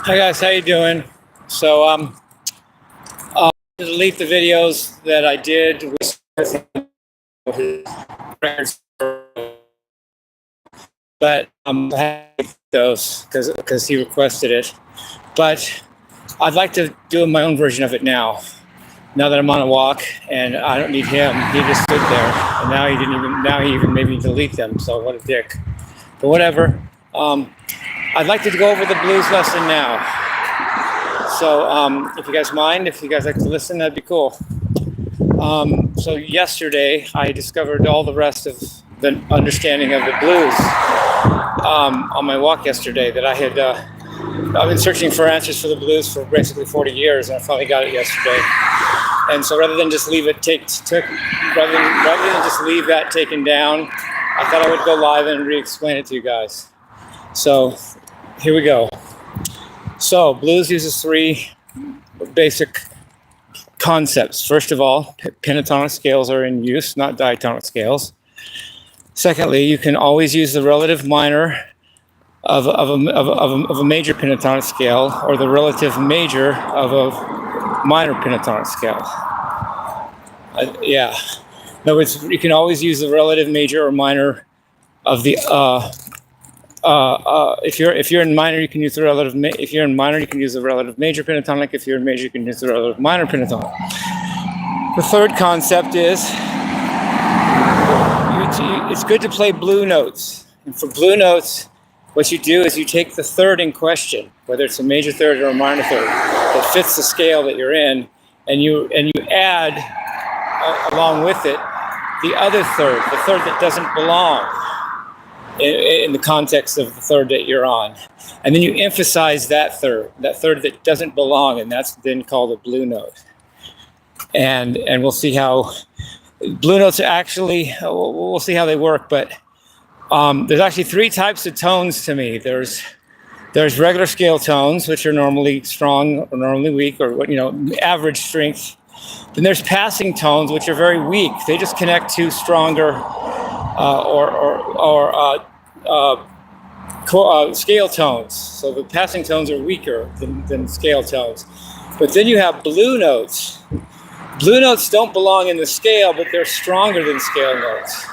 Hi guys, how you doing? So to delete the videos that I did with but I'm happy with those because he requested it. But I'd like to do my own version of it now. Now that I'm on a walk and I don't need him, he just stood there, and now he even made me delete them. So what a dick. But whatever. I'd like to go over the blues lesson now. So if you guys mind, if you guys like to listen, that'd be cool. So yesterday, I discovered all the rest of the understanding of the blues on my walk yesterday. That I've been searching for answers for the blues for basically 40 years, and I finally got it yesterday. And so rather than just leave it rather than just leave that taken down, I thought I would go live and re-explain it to you guys. So here we go. So blues uses three basic concepts. First of all, pentatonic scales are in use, not diatonic scales. Secondly, you can always use the relative minor of a major pentatonic scale or the relative major of a minor pentatonic scale. Yeah. In other words, you can always use the relative major or minor of the if you're in minor, you can use the relative. If you're in minor, you can use the relative major pentatonic. If you're in major, you can use the relative minor pentatonic. The third concept is it's good to play blue notes. And for blue notes, what you do is you take the third in question, whether it's a major third or a minor third, that fits the scale that you're in, and you add along with it the other third, the third that doesn't belong in the context of the third that you're on. And then you emphasize that third that doesn't belong, and that's then called a blue note. And we'll see how blue notes are actually, we'll see how they work, but there's actually three types of tones to me. There's regular scale tones, which are normally strong or normally weak, or average strength. Then there's passing tones, which are very weak. They just connect to stronger scale tones. So the passing tones are weaker than scale tones. But then you have blue notes. Blue notes don't belong in the scale, but they're stronger than scale notes.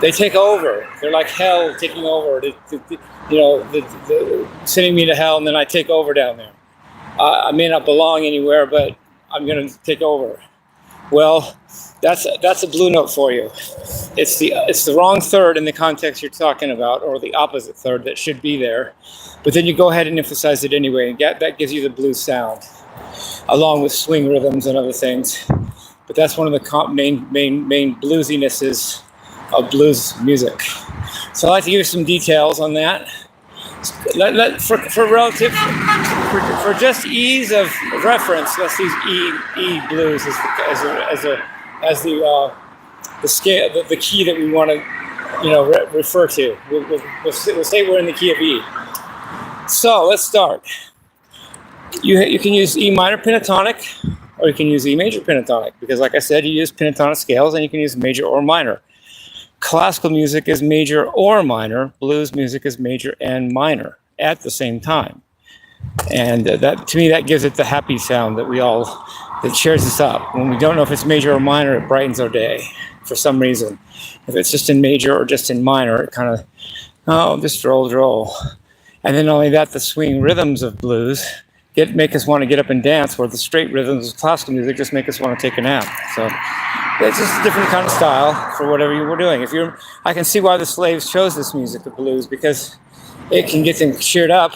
They take over. They're like hell taking over. Sending me to hell, and then I take over down there. I may not belong anywhere, but I'm going to take over. Well, that's a blue note for you. It's the wrong third in the context you're talking about, or the opposite third that should be there. But then you go ahead and emphasize it anyway, and that gives you the blues sound, along with swing rhythms and other things. But that's one of the main bluesinesses of blues music. So I'd like to give you some details on that. For just ease of reference, let's use E blues as the scale, the key that we want to refer to. We'll say we're in the key of E. So let's start. You can use E minor pentatonic, or you can use E major pentatonic, because like I said, you use pentatonic scales, and you can use major or minor. Classical music is major or minor. Blues music is major and minor at the same time. And that, to me, that gives it the happy sound that cheers us up. When we don't know if it's major or minor, it brightens our day for some reason. If it's just in major or just in minor, it kind of, just droll. And then not only that, the swing rhythms of blues make us want to get up and dance, where the straight rhythms of classical music just make us want to take a nap. So it's just a different kind of style for whatever you were doing. I can see why the slaves chose this music, the blues, because it can get them cheered up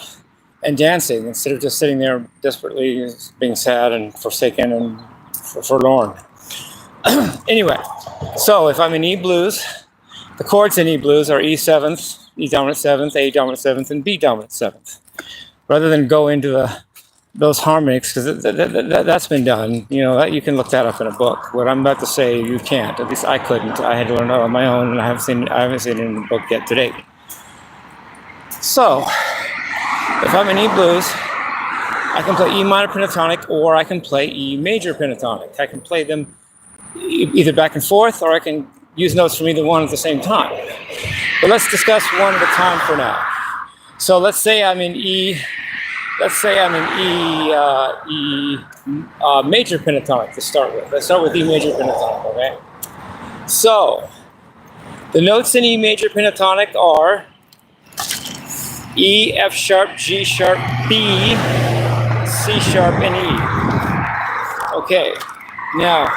and dancing instead of just sitting there desperately being sad and forsaken and forlorn. Anyway, so if I'm in E blues, the chords in E blues are E seventh, E dominant seventh, A dominant seventh, and B dominant seventh. Rather than go into those harmonics, because that's been done. You can look that up in a book. What I'm about to say, you can't. At least I couldn't. I had to learn it on my own, and I haven't seen it in the book yet to date. So, if I'm in E blues, I can play E minor pentatonic, or I can play E major pentatonic. I can play them either back and forth, or I can use notes from either one at the same time. But let's discuss one at a time for now. So let's say I'm in E let's say I'm in E major pentatonic to start with. Let's start with E major pentatonic, okay? So, the notes in E major pentatonic are E, F sharp, G sharp, B, C sharp, and E. Okay, now,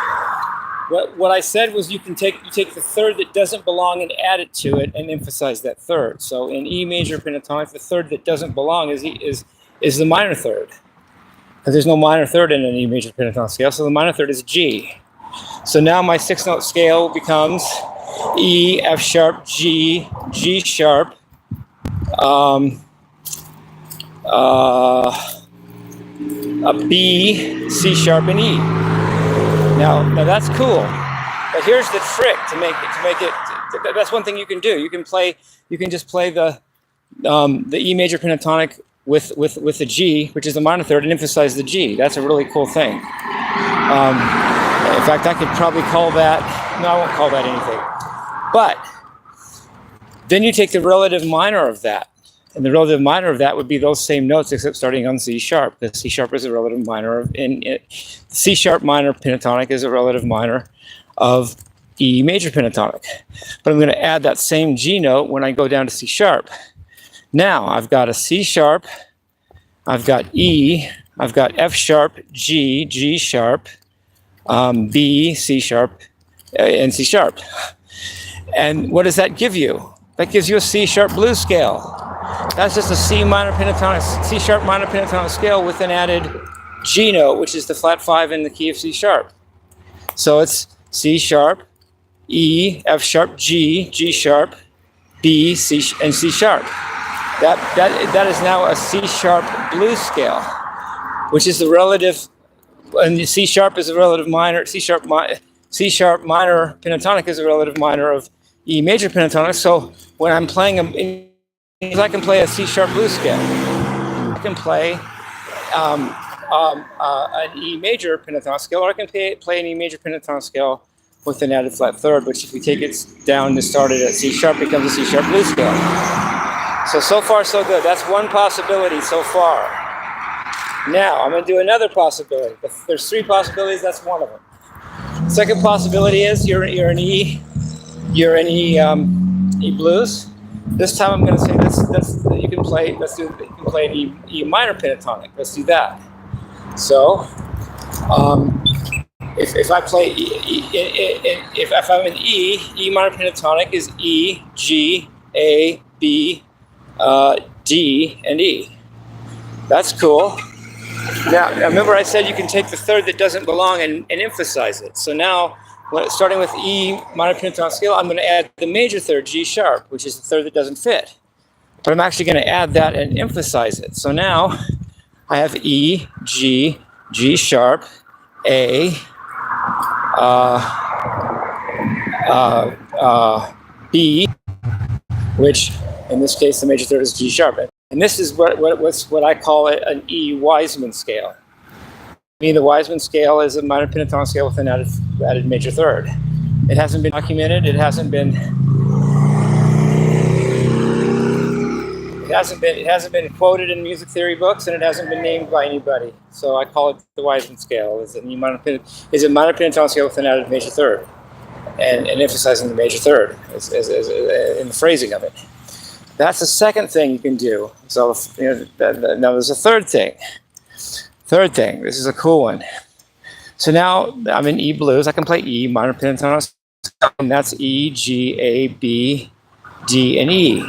what I said was you take the third that doesn't belong and add it to it and emphasize that third. So in E major pentatonic, the third that doesn't belong is the minor third. Because there's no minor third in an E major pentatonic scale, so the minor third is G. So now my 6-note scale becomes E, F sharp, G, G sharp, a B, C sharp, and E. Now that's cool, but here's the trick to make it. That's one thing you can do. You can just play the E major pentatonic with the G, which is the minor third, and emphasize the G. That's a really cool thing. In fact, I could probably call that. No, I won't call that anything. But then you take the relative minor of that. And the relative minor of that would be those same notes, except starting on C sharp. The C sharp is a relative minor C sharp minor pentatonic is a relative minor of E major pentatonic. But I'm going to add that same G note when I go down to C sharp. Now I've got a C sharp, I've got E, I've got F sharp, G, G sharp, B, C sharp, and C sharp. And what does that give you? That gives you a C sharp blues scale. That's just a C minor pentatonic, C sharp minor pentatonic scale with an added G note, which is the flat 5 in the key of C sharp. So it's C sharp, E, F sharp, G, G sharp, B, C, and C sharp. That is now a C sharp blues scale, which is the relative, and C sharp is a relative minor, C sharp minor pentatonic is a relative minor of E major pentatonic. So when I'm playing I can play a C sharp blues scale. I can play an E major pentatonic scale, or I can play an E major pentatonic scale with an added flat third, which if we take it down to start it at C sharp becomes a C sharp blues scale. So far so good. That's one possibility so far. Now I'm going to do another possibility. There's 3 possibilities. That's one of them. Second possibility is you're in E blues. This time I'm going to say you can play an E minor pentatonic. Let's do that. So if I play if I'm in E minor pentatonic is E, G, A, B, D, and E. That's cool. Now remember I said you can take the third that doesn't belong and emphasize it. So now, starting with E minor pentatonic scale, I'm going to add the major third, G sharp, which is the third that doesn't fit. But I'm actually going to add that and emphasize it. So now I have E, G, G sharp, A, B, which in this case the major third is G sharp. And this is what I call an E Wiseman scale. The Wiseman scale is a minor pentatonic scale with an added major third. It hasn't been documented. It hasn't been quoted in music theory books, and it hasn't been named by anybody. So I call it the Wiseman scale. It's a minor pentatonic scale with an added major third, and emphasizing the major third in the phrasing of it. That's the second thing you can do. So now there's a third thing. Third thing, this is a cool one. So now I'm in E blues. I can play E minor pentatonic, and that's E, G, A, B, D, and E.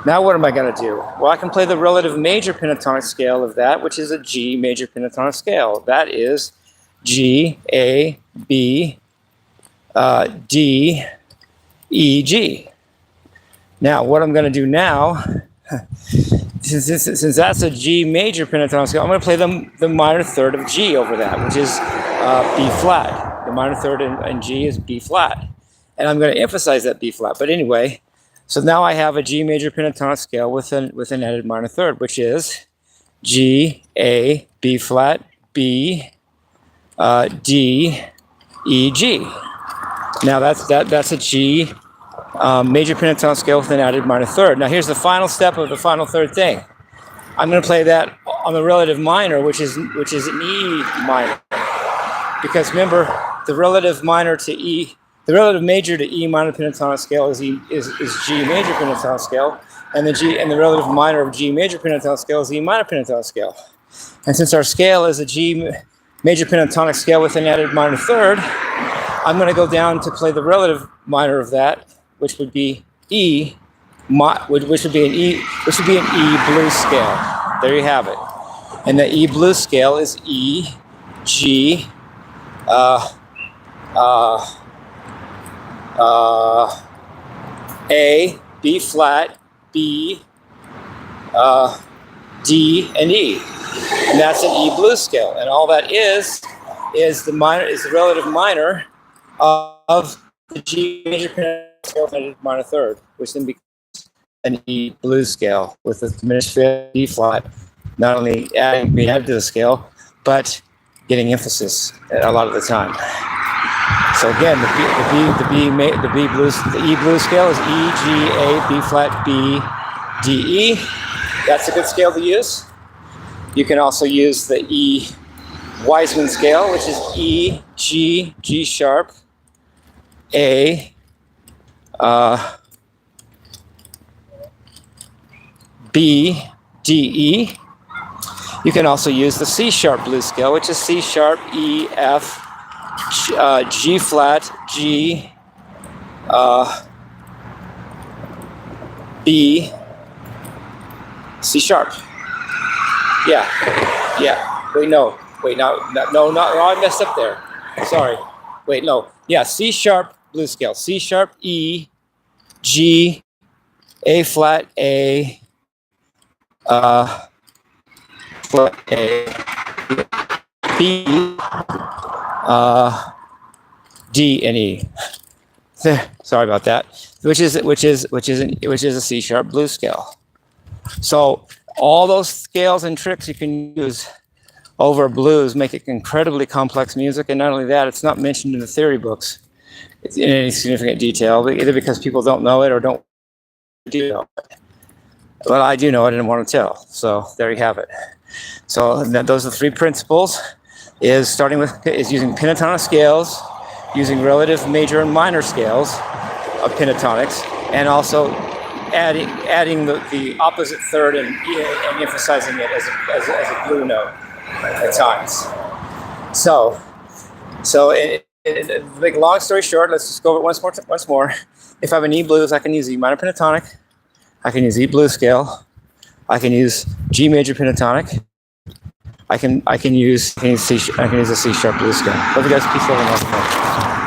Now what am I going to do? Well, I can play the relative major pentatonic scale of that, which is a G major pentatonic scale. That is G, A, B, D, E, G. Now what I'm going to do now, since that's a G major pentatonic scale, I'm going to play the minor third of G over that, which is B flat. The minor third in G is B flat. And I'm going to emphasize that B flat. But anyway, so now I have a G major pentatonic scale with an added minor third, which is G, A, B flat, B, D, E, G. Now that's a G major pentatonic scale with an added minor third. Now here's the final step of the final third thing. I'm going to play that on the relative minor, which is an E minor, because remember the relative minor to E, the relative major to E minor pentatonic scale is G major pentatonic scale, and the relative minor of G major pentatonic scale is E minor pentatonic scale. And since our scale is a G major pentatonic scale with an added minor third, I'm going to go down to play the relative minor of that, which would be E, which would be an E blues scale. There you have it. And the E blues scale is E, G, A, B flat, B, D, and E. And that's an E blues scale. And all that is the relative minor of the G major pentatonic scale with minor third, which then becomes an E blues scale with a diminished fifth D flat, not only being added to the scale, but getting emphasis a lot of the time. So again, the E blues scale is E, G, A, B flat, B, D, E. That's a good scale to use. You can also use the E Wiseman scale, which is E, G, G sharp, A, B, D, E. You can also use the C sharp blues scale, which is C sharp, E, F, G flat, G, B, C sharp. Yeah. Wait, no, I messed up there. Sorry. Wait, no. Yeah, C sharp blues scale. C sharp, E, G, A flat, A, flat, A, B, D, and E. Sorry about that. Which is a C sharp blues scale. So all those scales and tricks you can use over blues make it incredibly complex music, and not only that, it's not mentioned in the theory books in any significant detail, either because people don't know it or don't do know it. Well, I do know it and want to tell. So there you have it. So those are the three principles: is using pentatonic scales, using relative major and minor scales of pentatonics, and also adding the opposite third and emphasizing it as a blue note at times. So make a long story short, let's just go over it once more. If I have an E blues, I can use E minor pentatonic. I can use E blues scale. I can use G major pentatonic. I can use a C sharp blues scale. Love you guys. Peace, love, and love.